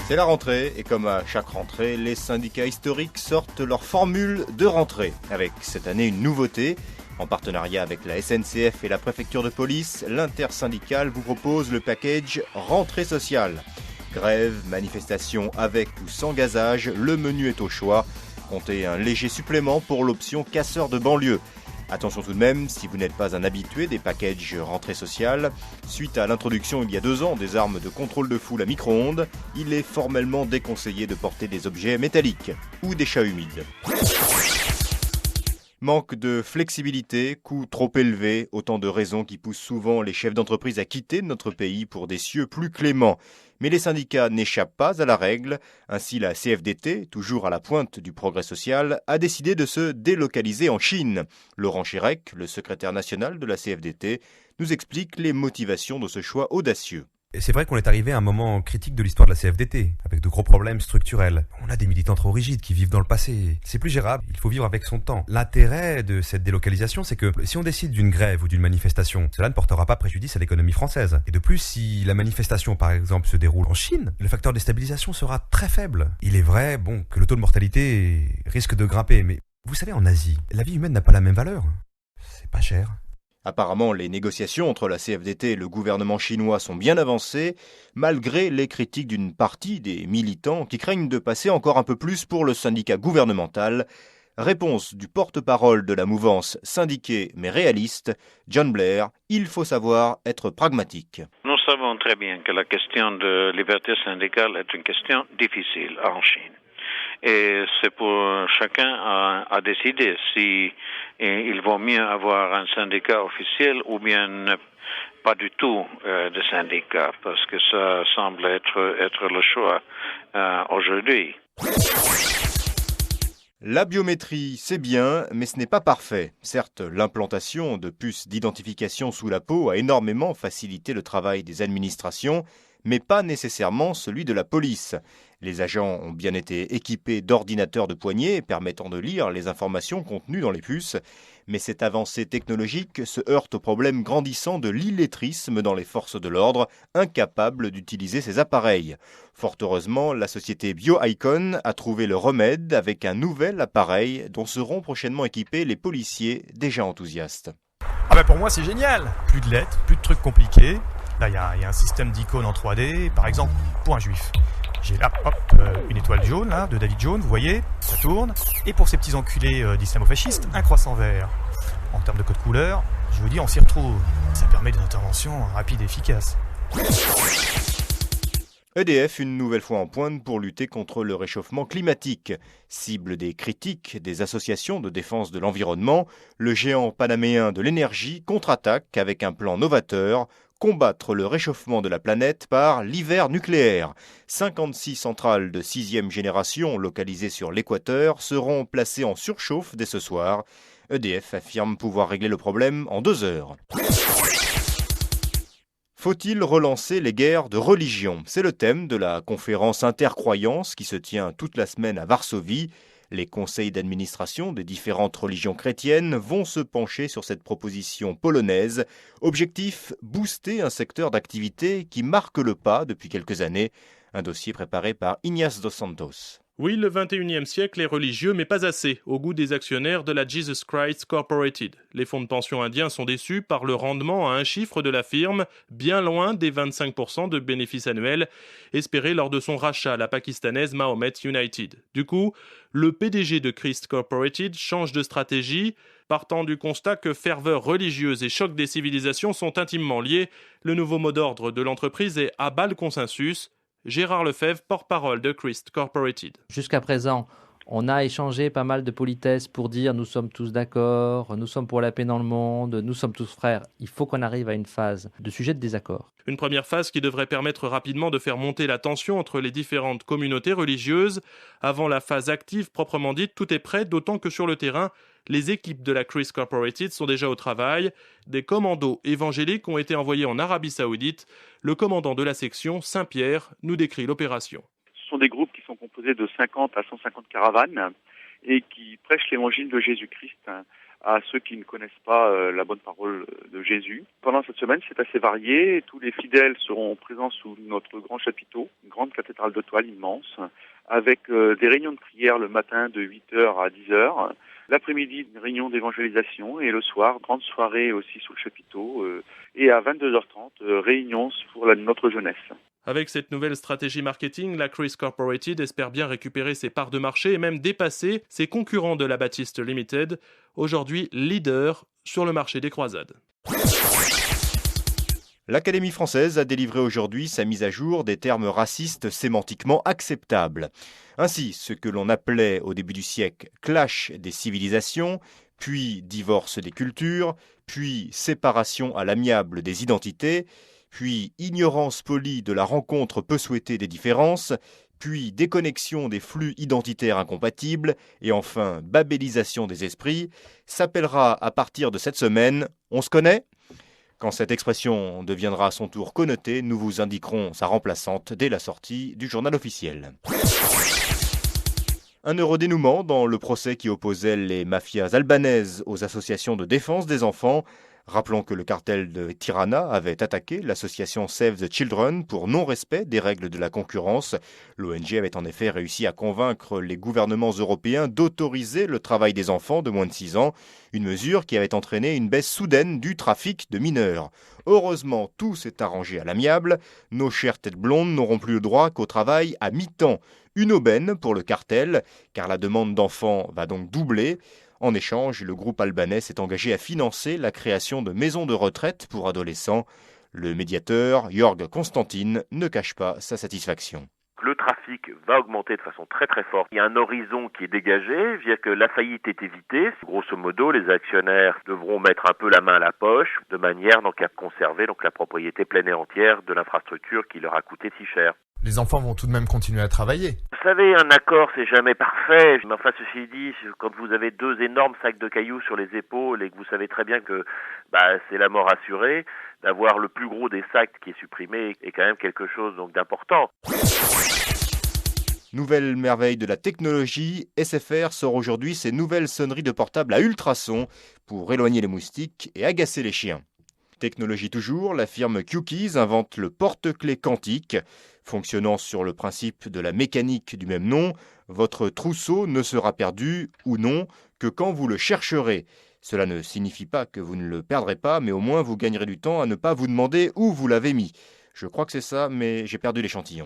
C'est la rentrée et comme à chaque rentrée, les syndicats historiques sortent leur formule de rentrée. Avec cette année une nouveauté, en partenariat avec la SNCF et la préfecture de police, l'intersyndicale vous propose le package rentrée sociale. Grève, manifestation avec ou sans gazage, le menu est au choix. Comptez un léger supplément pour l'option casseur de banlieue. Attention tout de même, si vous n'êtes pas un habitué des packages rentrée sociale, suite à l'introduction il y a 2 ans des armes de contrôle de foule à micro-ondes, il est formellement déconseillé de porter des objets métalliques ou des chats humides. Manque de flexibilité, coûts trop élevés, autant de raisons qui poussent souvent les chefs d'entreprise à quitter notre pays pour des cieux plus cléments. Mais les syndicats n'échappent pas à la règle. Ainsi, la CFDT, toujours à la pointe du progrès social, a décidé de se délocaliser en Chine. Laurent Chérec, le secrétaire national de la CFDT, nous explique les motivations de ce choix audacieux. Et c'est vrai qu'on est arrivé à un moment critique de l'histoire de la CFDT, avec de gros problèmes structurels. On a des militants trop rigides qui vivent dans le passé. C'est plus gérable, il faut vivre avec son temps. L'intérêt de cette délocalisation, c'est que si on décide d'une grève ou d'une manifestation, cela ne portera pas préjudice à l'économie française. Et de plus, si la manifestation, par exemple, se déroule en Chine, le facteur de déstabilisation sera très faible. Il est vrai, que le taux de mortalité risque de grimper, mais vous savez, en Asie, la vie humaine n'a pas la même valeur. C'est pas cher. Apparemment, les négociations entre la CFDT et le gouvernement chinois sont bien avancées, malgré les critiques d'une partie des militants qui craignent de passer encore un peu plus pour le syndicat gouvernemental. Réponse du porte-parole de la mouvance syndiquée mais réaliste, John Blair, il faut savoir être pragmatique. Nous savons très bien que la question de liberté syndicale est une question difficile en Chine. Et c'est pour chacun à décider si il vaut mieux avoir un syndicat officiel ou bien pas du tout de syndicat, parce que ça semble être le choix aujourd'hui. La biométrie, c'est bien, mais ce n'est pas parfait. Certes, l'implantation de puces d'identification sous la peau a énormément facilité le travail des administrations, mais pas nécessairement celui de la police. Les agents ont bien été équipés d'ordinateurs de poignée permettant de lire les informations contenues dans les puces, mais cette avancée technologique se heurte au problème grandissant de l'illettrisme dans les forces de l'ordre, incapables d'utiliser ces appareils. Fort heureusement, la société BioIcon a trouvé le remède avec un nouvel appareil dont seront prochainement équipés les policiers déjà enthousiastes. Pour moi c'est génial. Plus de lettres, plus de trucs compliqués. Là il y a un système d'icônes en 3D, par exemple pour un juif. J'ai là, une étoile jaune là, de David Jones, vous voyez, ça tourne. Et pour ces petits enculés d'islamo-fascistes, un croissant vert. En termes de code couleur, je vous dis, on s'y retrouve. Ça permet des interventions rapides et efficaces. EDF une nouvelle fois en pointe pour lutter contre le réchauffement climatique. Cible des critiques des associations de défense de l'environnement, le géant panaméen de l'énergie contre-attaque avec un plan novateur, combattre le réchauffement de la planète par l'hiver nucléaire. 56 centrales de 6e génération localisées sur l'équateur seront placées en surchauffe dès ce soir. EDF affirme pouvoir régler le problème en 2 heures. Faut-il relancer les guerres de religion ? C'est le thème de la conférence Intercroyance qui se tient toute la semaine à Varsovie. Les conseils d'administration des différentes religions chrétiennes vont se pencher sur cette proposition polonaise. Objectif, booster un secteur d'activité qui marque le pas depuis quelques années. Un dossier préparé par Ignace Dos Santos. Oui, le 21e siècle est religieux, mais pas assez, au goût des actionnaires de la Jesus Christ Corporated. Les fonds de pension indiens sont déçus par le rendement à un chiffre de la firme, bien loin des 25% de bénéfices annuels espérés lors de son rachat, la pakistanaise Mahomet United. Du coup, le PDG de Christ Corporated change de stratégie. Partant du constat que ferveur religieuse et choc des civilisations sont intimement liés, le nouveau mot d'ordre de l'entreprise est « à bas le consensus ». Gérard Lefebvre, porte-parole de Christ Corporated. Jusqu'à présent, on a échangé pas mal de politesses pour dire nous sommes tous d'accord, nous sommes pour la paix dans le monde, nous sommes tous frères. Il faut qu'on arrive à une phase de sujet de désaccord. Une première phase qui devrait permettre rapidement de faire monter la tension entre les différentes communautés religieuses. Avant la phase active proprement dite, tout est prêt, d'autant que sur le terrain, les équipes de la Christ Corporated sont déjà au travail. Des commandos évangéliques ont été envoyés en Arabie Saoudite. Le commandant de la section, Saint-Pierre, nous décrit l'opération. Ce sont des groupes qui sont composés de 50 à 150 caravanes et qui prêchent l'évangile de Jésus-Christ à ceux qui ne connaissent pas la bonne parole de Jésus. Pendant cette semaine, c'est assez varié. Tous les fidèles seront présents sous notre grand chapiteau, une grande cathédrale de toile immense, avec des réunions de prière le matin de 8h à 10h. L'après-midi, une réunion d'évangélisation et le soir, grande soirée aussi sous le chapiteau. Et à 22h30, réunion pour notre jeunesse. Avec cette nouvelle stratégie marketing, la Chris Corporated espère bien récupérer ses parts de marché et même dépasser ses concurrents de la Baptiste Limited, aujourd'hui leader sur le marché des croisades. L'Académie française a délivré aujourd'hui sa mise à jour des termes racistes sémantiquement acceptables. Ainsi, ce que l'on appelait au début du siècle « clash des civilisations », puis « divorce des cultures », puis « séparation à l'amiable des identités », puis « ignorance polie de la rencontre peu souhaitée des différences », puis « déconnexion des flux identitaires incompatibles » et enfin « babélisation des esprits », s'appellera à partir de cette semaine « On se connaît ?» Quand cette expression deviendra à son tour connotée, nous vous indiquerons sa remplaçante dès la sortie du journal officiel. Un heureux dénouement dans le procès qui opposait les mafias albanaises aux associations de défense des enfants. Rappelons que le cartel de Tirana avait attaqué l'association Save the Children pour non-respect des règles de la concurrence. L'ONG avait en effet réussi à convaincre les gouvernements européens d'autoriser le travail des enfants de moins de 6 ans, une mesure qui avait entraîné une baisse soudaine du trafic de mineurs. Heureusement, tout s'est arrangé à l'amiable. Nos chères têtes blondes n'auront plus le droit qu'au travail à mi-temps. Une aubaine pour le cartel, car la demande d'enfants va donc doubler. En échange, le groupe albanais s'est engagé à financer la création de maisons de retraite pour adolescents. Le médiateur, Jorg Constantin, ne cache pas sa satisfaction. Le trafic va augmenter de façon très très forte. Il y a un horizon qui est dégagé, via que la faillite est évitée. Grosso modo, les actionnaires devront mettre un peu la main à la poche, de manière à conserver la propriété pleine et entière de l'infrastructure qui leur a coûté si cher. Les enfants vont tout de même continuer à travailler. Vous savez, un accord, c'est jamais parfait. Mais enfin, ceci dit, quand vous avez 2 énormes sacs de cailloux sur les épaules et que vous savez très bien que c'est la mort assurée, d'avoir le plus gros des sacs qui est supprimé est quand même quelque chose d'important. Nouvelle merveille de la technologie, SFR sort aujourd'hui ses nouvelles sonneries de portable à ultrasons pour éloigner les moustiques et agacer les chiens. Technologie toujours, la firme QKeys invente le porte-clés quantique. Fonctionnant sur le principe de la mécanique du même nom, votre trousseau ne sera perdu, ou non, que quand vous le chercherez. Cela ne signifie pas que vous ne le perdrez pas, mais au moins vous gagnerez du temps à ne pas vous demander où vous l'avez mis. Je crois que c'est ça, mais j'ai perdu l'échantillon.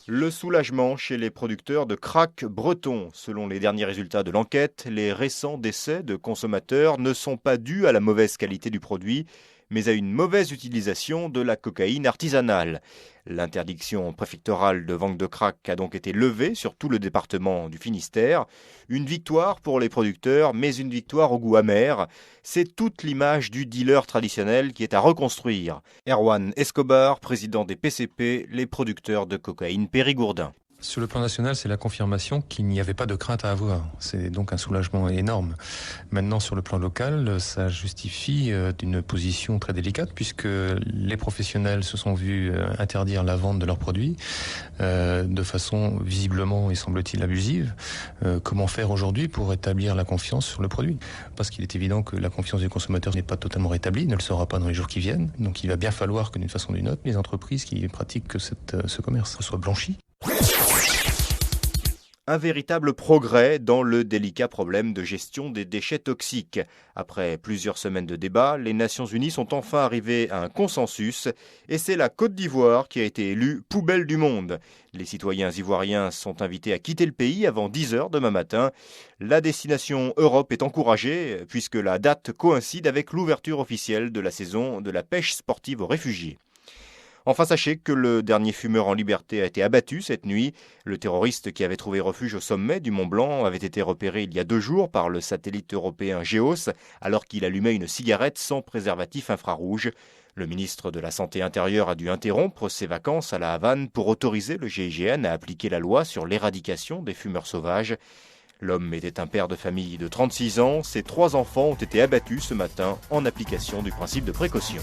Le soulagement chez les producteurs de crack breton. Selon les derniers résultats de l'enquête, les récents décès de consommateurs ne sont pas dus à la mauvaise qualité du produit, mais à une mauvaise utilisation de la cocaïne artisanale. L'interdiction préfectorale de vente de crack a donc été levée sur tout le département du Finistère. Une victoire pour les producteurs, mais une victoire au goût amer. C'est toute l'image du dealer traditionnel qui est à reconstruire. Erwan Escobar, président des PCP, les producteurs de cocaïne périgourdin. Sur le plan national, c'est la confirmation qu'il n'y avait pas de crainte à avoir. C'est donc un soulagement énorme. Maintenant, sur le plan local, ça justifie d'une position très délicate puisque les professionnels se sont vus interdire la vente de leurs produits de façon visiblement et semble-t-il abusive. Comment faire aujourd'hui pour rétablir la confiance sur le produit ? Parce qu'il est évident que la confiance des consommateurs n'est pas totalement rétablie, ne le sera pas dans les jours qui viennent. Donc il va bien falloir que d'une façon ou d'une autre, les entreprises qui pratiquent ce commerce soient blanchies. Un véritable progrès dans le délicat problème de gestion des déchets toxiques. Après plusieurs semaines de débats, les Nations Unies sont enfin arrivées à un consensus et c'est la Côte d'Ivoire qui a été élue poubelle du monde. Les citoyens ivoiriens sont invités à quitter le pays avant 10h demain matin. La destination Europe est encouragée puisque la date coïncide avec l'ouverture officielle de la saison de la pêche sportive aux réfugiés. Enfin, sachez que le dernier fumeur en liberté a été abattu cette nuit. Le terroriste qui avait trouvé refuge au sommet du Mont Blanc avait été repéré il y a 2 jours par le satellite européen GEOS alors qu'il allumait une cigarette sans préservatif infrarouge. Le ministre de la Santé intérieure a dû interrompre ses vacances à la Havane pour autoriser le GIGN à appliquer la loi sur l'éradication des fumeurs sauvages. L'homme était un père de famille de 36 ans. Ses 3 enfants ont été abattus ce matin en application du principe de précaution.